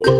Good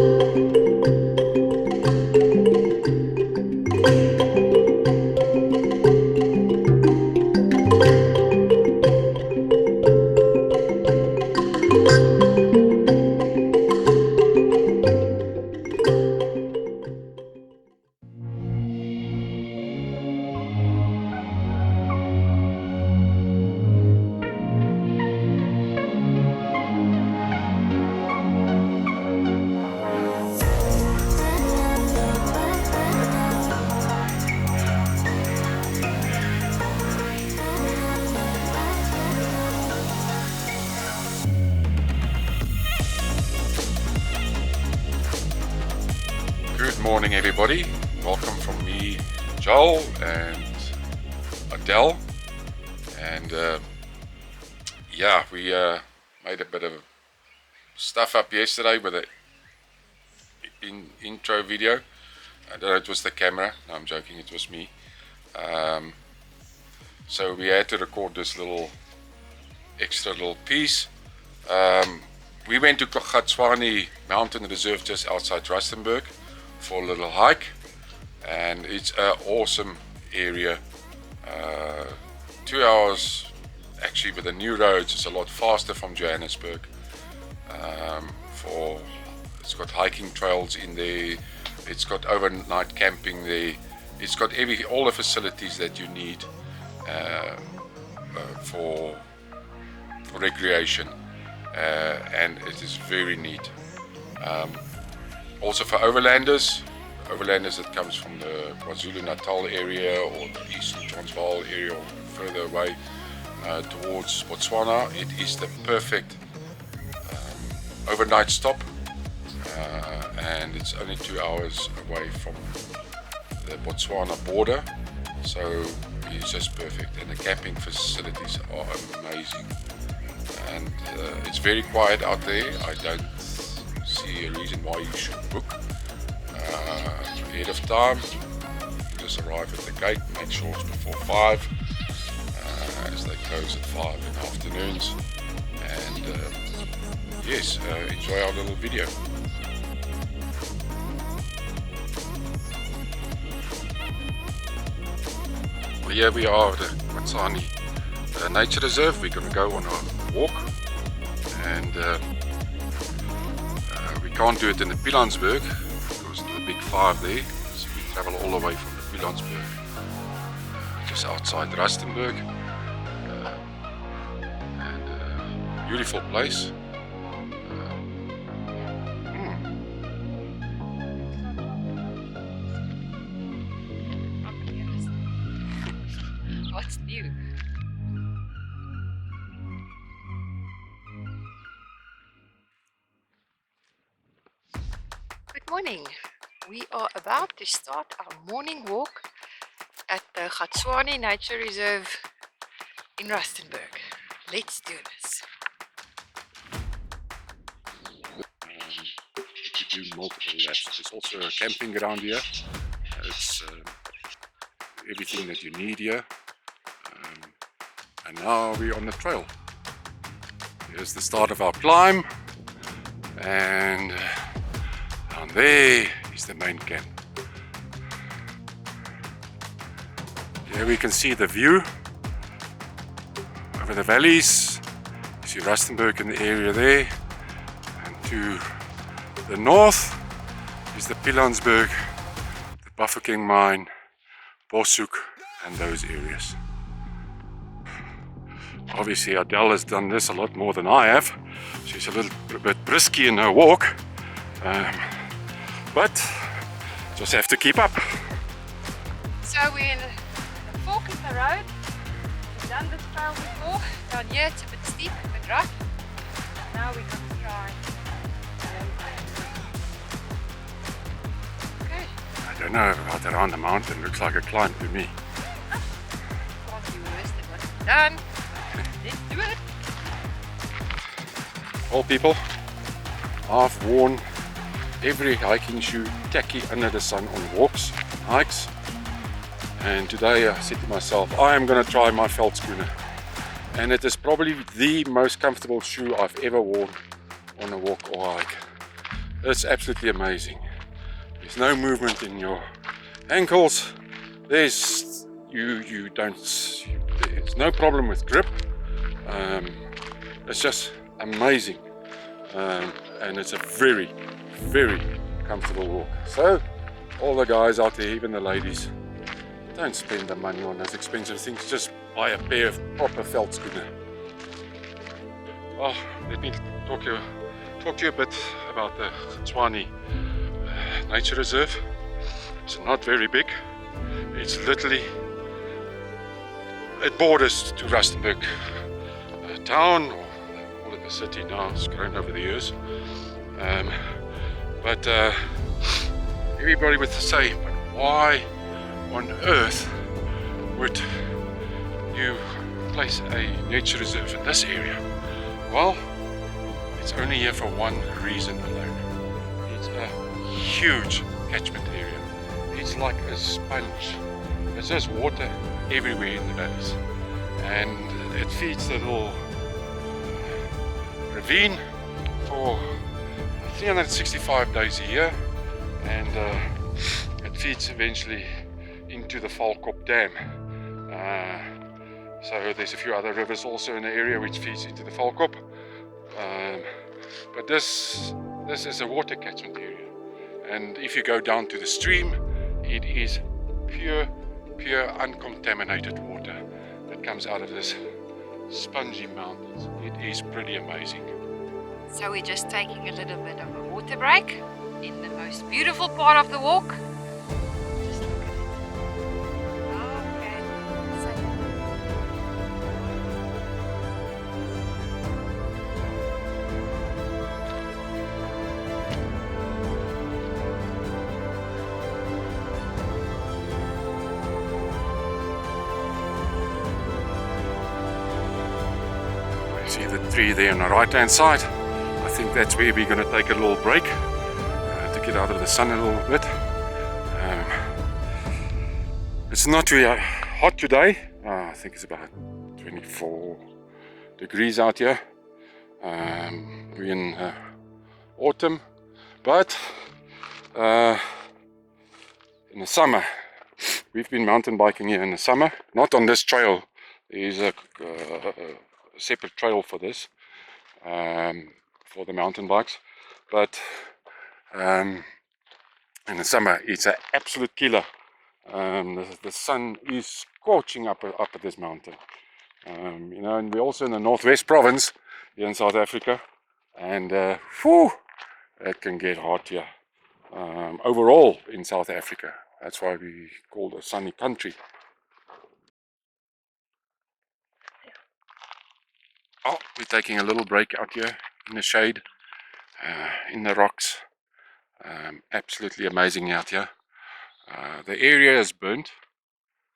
morning everybody, welcome from me, Joel and Adele, and yeah, we made a bit of stuff up yesterday with an intro video. I don't know, it was the camera, no, I'm joking, it was me. So we had to record this extra little piece. We went to Kgaswane Mountain Reserve just outside Rustenburg for a little hike, and it's an awesome area. 2 hours actually with the new roads. It's a lot faster from Johannesburg. It's got hiking trails in there, it's got overnight camping there, it's got all the facilities that you need for recreation, and it is very neat. Also for Overlanders that comes from the KwaZulu-Natal area or the Eastern Transvaal area or further away towards Botswana, it is the perfect overnight stop, and it's only 2 hours away from the Botswana border, so it's just perfect, and the camping facilities are amazing, and it's very quiet out there. I don't see a reason why you should book ahead of time. Just arrive at the gate, make sure it's before 5, as they close at 5 in the afternoons, and yes, enjoy our little video. Well, here we are at the Kgaswane Nature Reserve. We're going to go on a walk, and we can't do it in the Pilansberg because of the big 5 there, so we travel all the way from the Pilansberg just outside Rustenburg, and beautiful place. What's new? Good morning. We are about to start our morning walk at the Kgaswane Nature Reserve in Rustenburg. Let's do this. You do multiple laps. There's also a camping ground here. It's everything that you need here. And now we're on the trail. Here's the start of our climb, and down there is the main camp. Here we can see the view over the valleys. You see Rustenburg in the area there, and to the north is the Pilansberg, the Bafokeng mine, Boshoek, and those areas. Obviously Adele has done this a lot more than I have. She's a little bit brisky in her walk, but just have to keep up. So we're in the fork in the road. We've done this trail before. Down here it's a bit steep, a bit rough. Now we're going to try. Okay. I don't know about around the mountain. Looks like a climb to me. Can't do worse than what we've done. Let's do it. Well, people, I've worn every hiking shoe tacky under the sun on walks, hikes, and today I said to myself, I am going to try my veld schooner, and it is probably the most comfortable shoe I've ever worn on a walk or hike. It's absolutely amazing. There's no movement in your ankles. There's no problem with grip. It's just amazing, and it's a very, very comfortable walk. So all the guys out there, even the ladies, don't spend the money on those expensive things. Just buy a pair of proper veld schoenen. Oh, let me talk to you a bit about the Kgaswane Nature Reserve. It's not very big. It's literally, it borders to Rustenburg town, or they call it the city now. It's grown over the years. But everybody would say, but why on earth would you place a nature reserve in this area? Well, it's only here for one reason alone. It's a huge catchment area. It's like a sponge. There's just water everywhere in the valleys, and it feeds the little ravine for 365 days a year, and it feeds eventually into the Valkop Dam. So there's a few other rivers also in the area which feeds into the Valkop, but this is a water catchment area, and if you go down to the stream, it is pure uncontaminated water that comes out of this spongy mountains. It is pretty amazing. So we're just taking a little bit of a water break in the most beautiful part of the walk. Just look at it. Okay. See the tree there on the right hand side? I think that's where we're going to take a little break to get out of the sun a little bit. It's not really hot today. I think it's about 24 degrees out here. We're in autumn, but in the summer, we've been mountain biking here in the summer. Not on this trail. There's a separate trail for this, for the mountain bikes, but in the summer it's an absolute killer. The sun is scorching up at this mountain, you know, and we're also in the North-west province here in South Africa, and it can get hot here overall in South Africa. That's why we call it a sunny country. Oh, we're taking a little break out here in the shade, in the rocks. Absolutely amazing out here. The area is burnt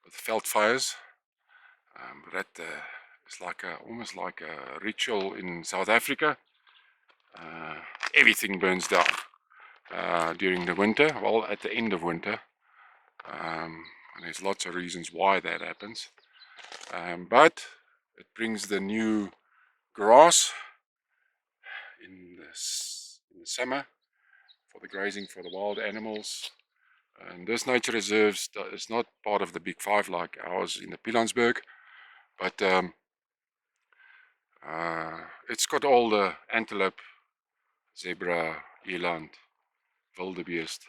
with veld fires, but that is like almost like a ritual in South Africa. Everything burns down during the winter, well, at the end of winter, and there's lots of reasons why that happens, but it brings the new grass in the summer for the grazing for the wild animals. And this nature reserve is not part of the big five like ours in the Pilansberg, but it's got all the antelope, zebra, eland, wildebeest,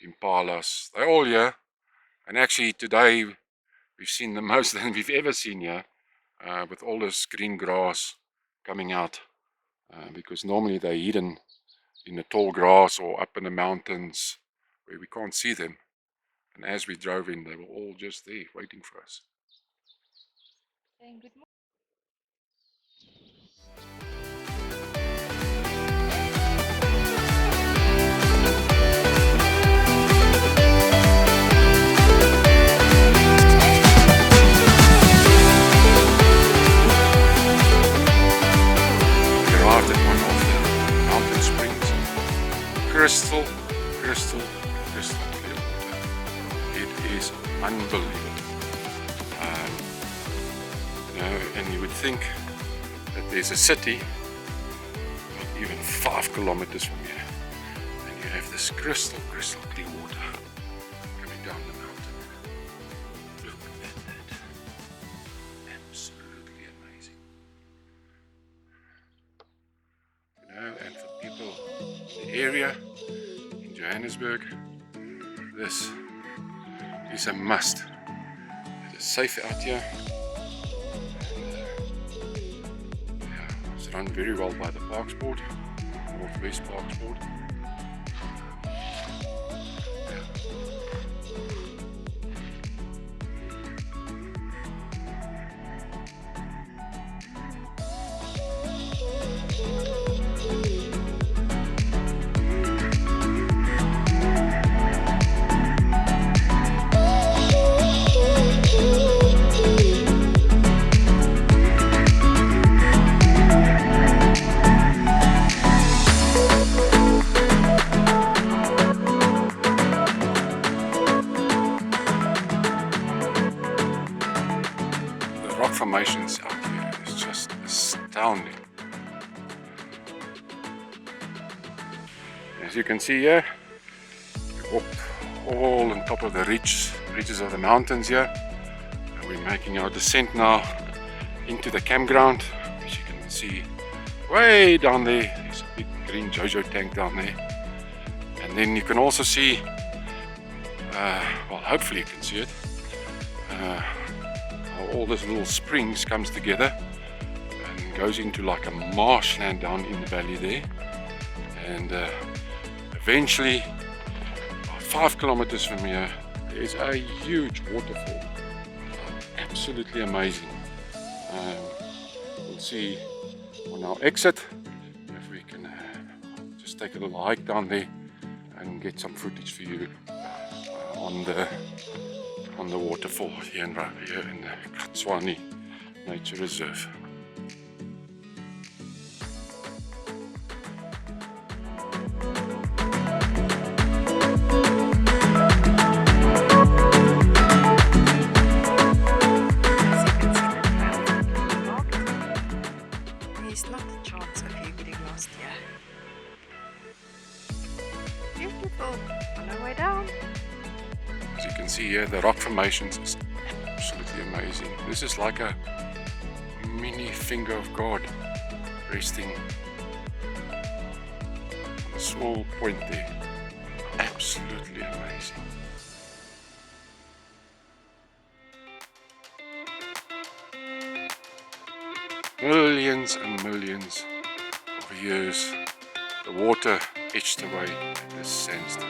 impalas, they're all here. And actually today we've seen the most than we've ever seen here, with all this green grass coming out, because normally they're hidden in the tall grass or up in the mountains where we can't see them. And as we drove in, they were all just there waiting for us. Good morning. Crystal clear water. It is unbelievable. You know, and you would think that there's a city not even 5 kilometers from here, You have this crystal clear water coming down the mountain. Look at that. Absolutely amazing. You know, and for people in the area, in Johannesburg, this is a must. It is safe out here. It's run very well by the Parks Board, North-west Parks Board. Formations out here is just astounding. As you can see here, we walked all on top of the ridges of the mountains here, and we're making our descent now into the campground. As you can see, way down there, there's a big green JoJo tank down there, and then you can also see, well, hopefully you can see it. All these little springs comes together and goes into like a marshland down in the valley there, and eventually 5 kilometers from here there is a huge waterfall, absolutely amazing. We'll see on our exit if we can just take a little hike down there and get some footage for you on the waterfall here in the Kgaswane Nature Reserve. There's not a chance of you getting lost here. Beautiful. On our way down. As you can see here, the rock formations is absolutely amazing. This is like a mini finger of God resting on a small point there. Absolutely amazing. Millions and millions of years, the water etched away at this sandstone.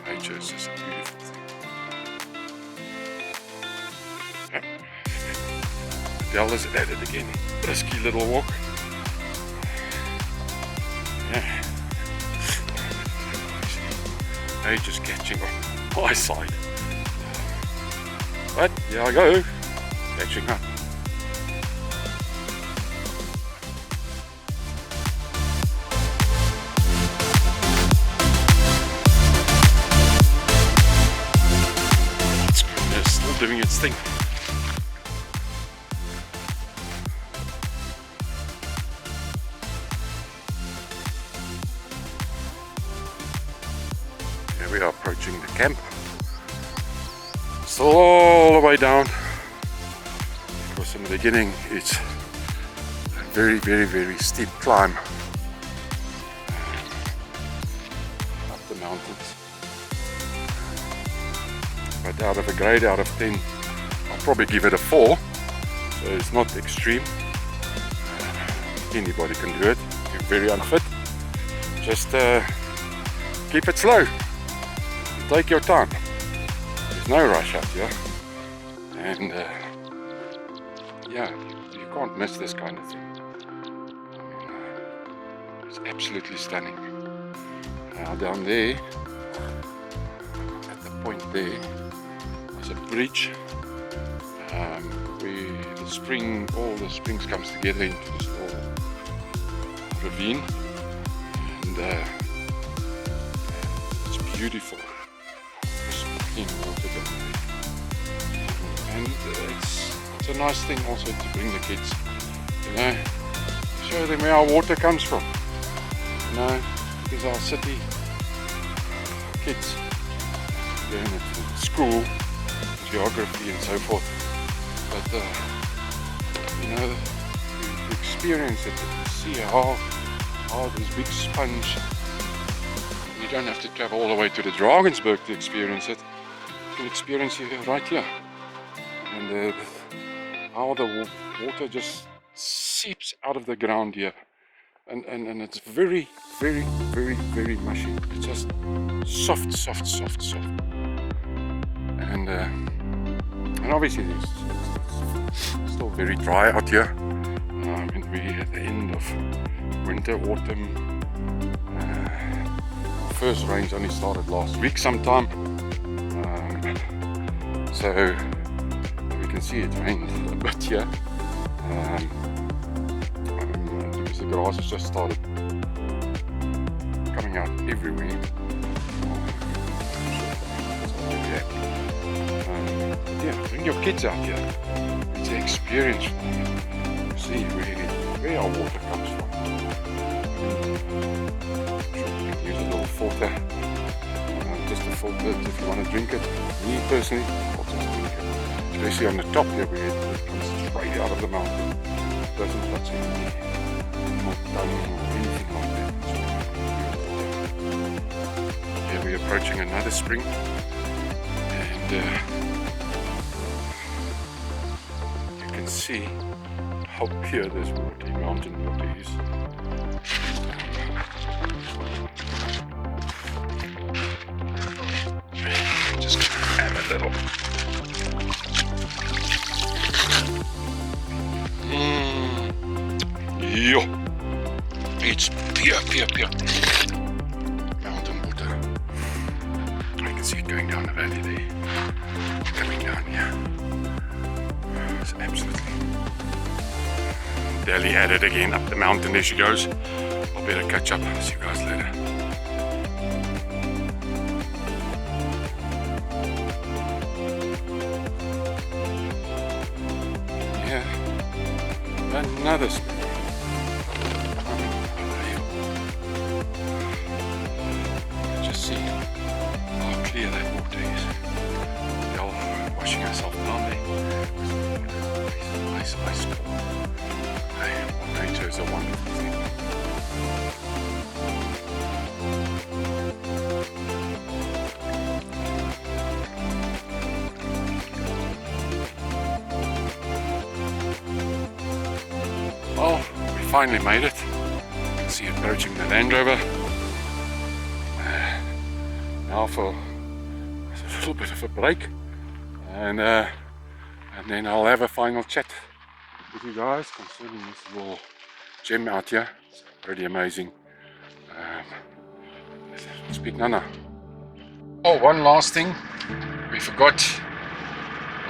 Nature is just a beautiful thing. Adele is at it again. Risky little walk. Yeah. Nature's catching on my side. But here I go, catching up. Doing its thing. Here we are approaching the camp. Still all the way down. Because in the beginning it's a very, very, very steep climb up the mountains. But out of a grade out of 10, I'll probably give it a 4. So it's not extreme. Anybody can do it. If you're very unfit, just keep it slow. Take your time. There's no rush out here. And yeah, you can't miss this kind of thing. It's absolutely stunning. Now down there, at the point there, a bridge where all the springs comes together into this little ravine, and it's beautiful. This clean water down there, and it's a nice thing also to bring the kids, you know, show them where our water comes from. No, these are city kids doing it in school, geography and so forth. But you know, you experience it, you see how this big sponge. You don't have to travel all the way to the Drakensberg to experience it. You can experience it right here. And how the water just seeps out of the ground here. And it's very, very, very, very mushy. It's just soft, soft, soft, soft. And obviously it's still very dry out here. And we're at the end of winter, autumn. First rains only started last week sometime. So we can see it rained a bit here. Because the grass has just started coming out everywhere. Yeah, bring your kids out here. It's an experience for them. See where our water comes from. Sure, you can use a little filter, just to filter it if you want to drink it. Me personally, I'll just drink it. Especially on the top here where it comes straight out of the mountain. It doesn't touch any tongue or anything like that. Here we're approaching another spring, and you can see how pure this water, mountain water is. Just have a little. Yo, it's pure mountain water. I can see it going down the valley there, coming down here. It's absolutely. Delhi at it again, up the mountain. There she goes. I'll better catch up. See you guys later. Yeah, another spring. Just see how clear that water is. They're all washing herself down there. Nice, nice cold. Nature is a wonderful thing. Oh, we finally made it. You can see approaching the Land Rover. Now for a little bit of a break, and then I'll have a final chat with you guys concerning this little gem out here. It's pretty amazing. Speak Nana. Oh, one last thing. We forgot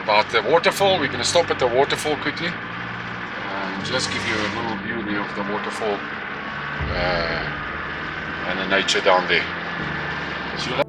about the waterfall. We're going to stop at the waterfall quickly. Just give you a little view there of the waterfall and the nature down there. So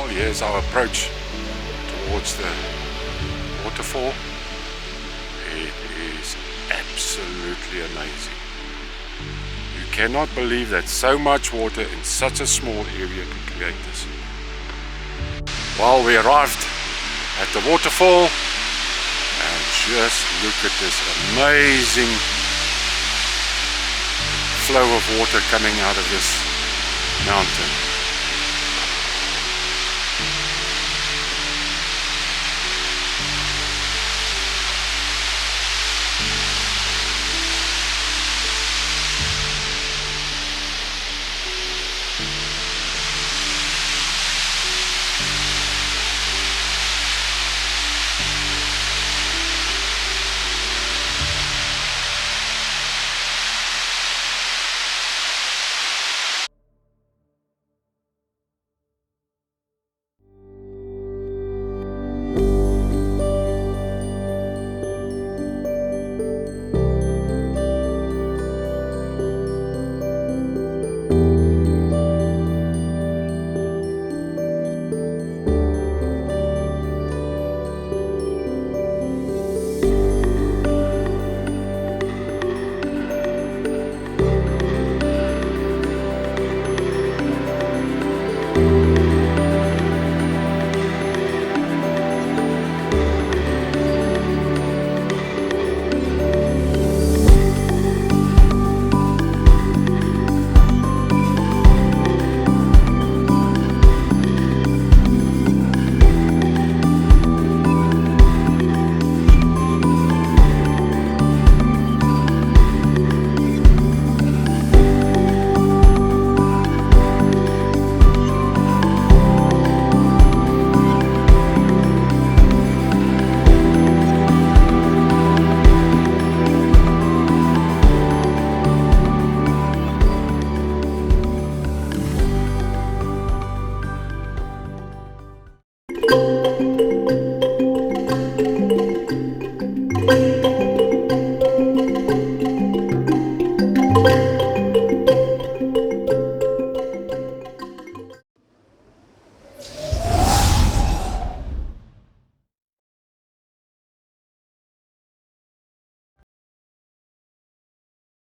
here's our approach towards the waterfall. It is absolutely amazing. You cannot believe that so much water in such a small area could create this. Well, we arrived at the waterfall, and just look at this amazing flow of water coming out of this mountain.